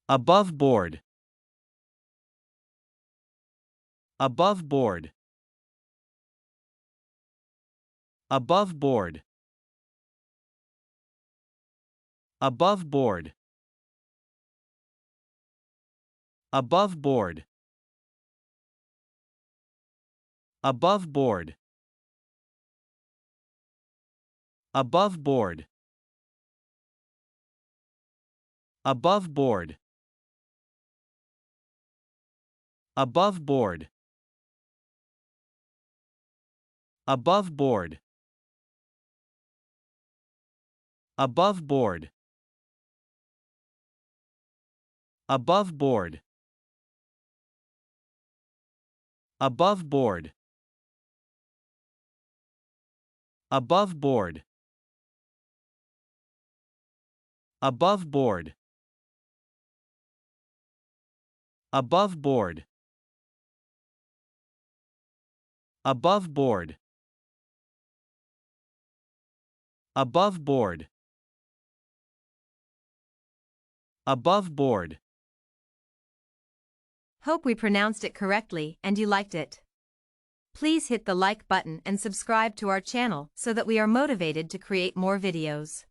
Above board. Above board. Above board. Above board. Above board. Above board. Above board. Above board. Above board. Above board. Above board. Above board. Above board. Above board. Above board. Above board. Above board. Above board. Above board. Hope we pronounced it correctly and you liked it. Please hit the like button and subscribe to our channel so that we are motivated to create more videos.